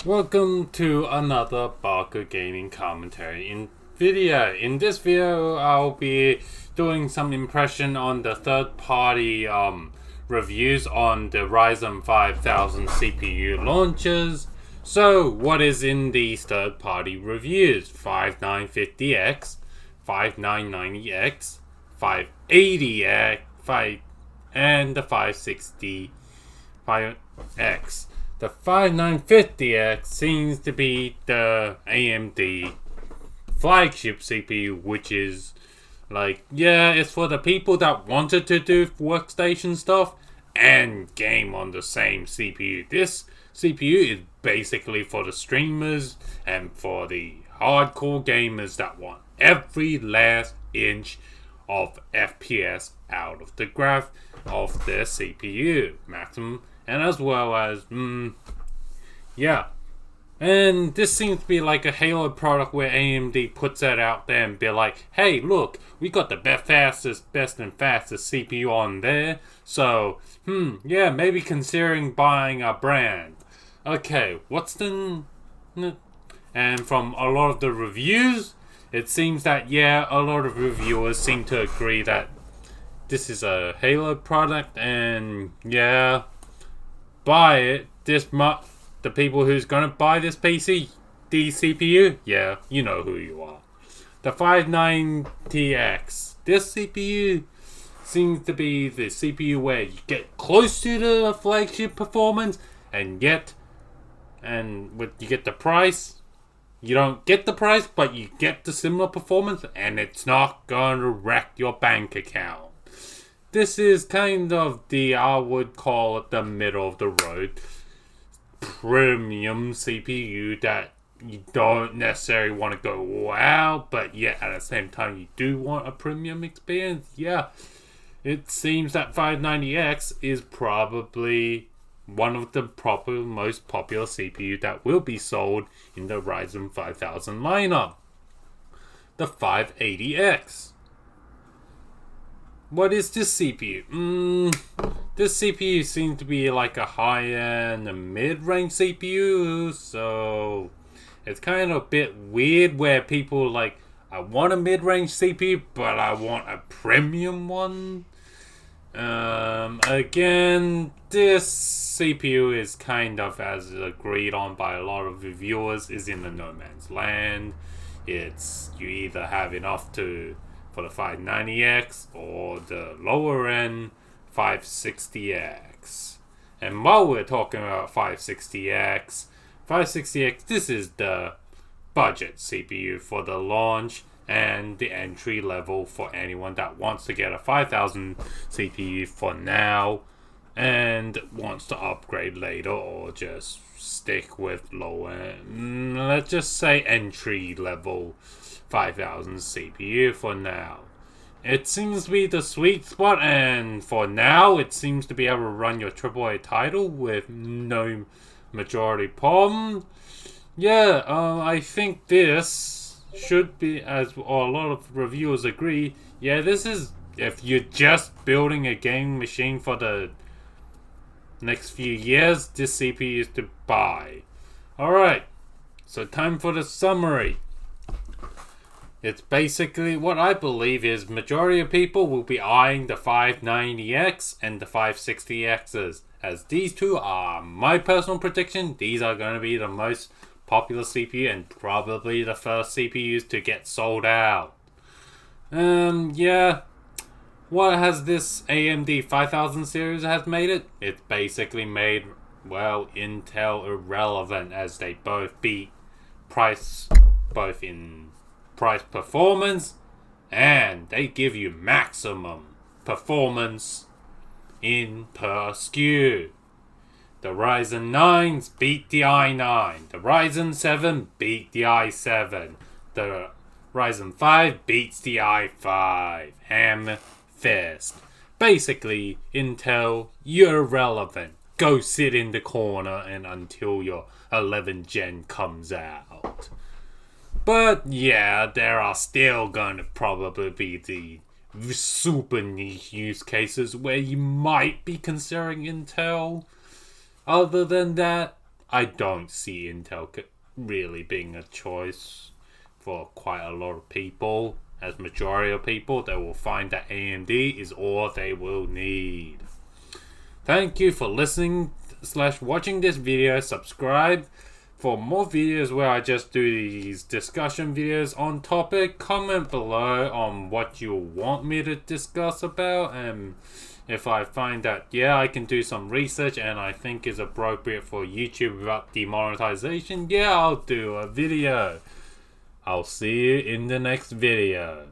Welcome to another Barker Gaming commentary video. In this video, I'll be doing some impression on the third-party reviews on the Ryzen 5000 CPU launchers. So, what is in these third-party reviews? 5950X, 5990X, 580X, and the 565X. The 5950X seems to be the AMD flagship CPU, which is it's for the people that wanted to do workstation stuff and game on the same CPU. This CPU is basically for the streamers and for the hardcore gamers that want every last inch of FPS out of the graph of their CPU maximum, and as well as and this seems to be like a Halo product where AMD puts that out there and be like, hey, look, we got the best and fastest CPU on there. So, maybe considering buying a brand. Okay, what's the... And from a lot of the reviews, it seems that, a lot of reviewers seem to agree that this is a Halo product and, buy it. The people who's gonna buy this PC, the CPU, you know who you are. The 590X. This CPU seems to be the CPU where you get close to the flagship performance, and you get the price. You don't get the price, but you get the similar performance, and it's not gonna wreck your bank account. This is kind of I would call it the middle of the road premium CPU that you don't necessarily want to go wow, but at the same time you do want a premium experience. It seems that 590X is probably one of the most popular CPU that will be sold in the Ryzen 5000 lineup. The 580X. What is this CPU? This CPU seems to be like a high-end, mid-range CPU, so it's kind of a bit weird where people I want a mid-range CPU, but I want a premium one. Again, this CPU is kind of, as agreed on by a lot of reviewers, is in the no man's land. You either have enough for the 590X or the lower end 560X. And while we're talking about 560X, this is the budget CPU for the launch and the entry level for anyone that wants to get a 5000 CPU for now and wants to upgrade later, or just stick with lower, let's just say entry level 5000 CPU for now. It seems to be the sweet spot, and for now it seems to be able to run your AAA title with no majority problem. I think this should be, as a lot of reviewers agree, this is, if you're just building a gaming machine for the next few years, this CPU is to buy. Alright, so time for the summary. It's basically what I believe is majority of people will be eyeing the 590X and the 560Xs, as these two are my personal prediction. These are going to be the most popular CPU and probably the first CPUs to get sold out. What has this AMD 5000 series has made it? It's basically made, Intel irrelevant, as they both beat both in price performance, and they give you maximum performance in per SKU. The Ryzen 9s beat the i9. The Ryzen 7 beat the i7. The Ryzen 5 beats the i5. Ham fist. Basically, Intel, you're irrelevant. Go sit in the corner and until your 11th gen comes out. But there are still going to probably be the super niche use cases where you might be considering Intel. Other than that, I don't see Intel really being a choice for quite a lot of people. As majority of people, they will find that AMD is all they will need. Thank you for listening / watching this video. Subscribe for more videos where I just do these discussion videos on topic. Comment below on what you want me to discuss about, and if I find that I can do some research and I think is appropriate for YouTube without demonetization, I'll do a video. I'll see you in the next video.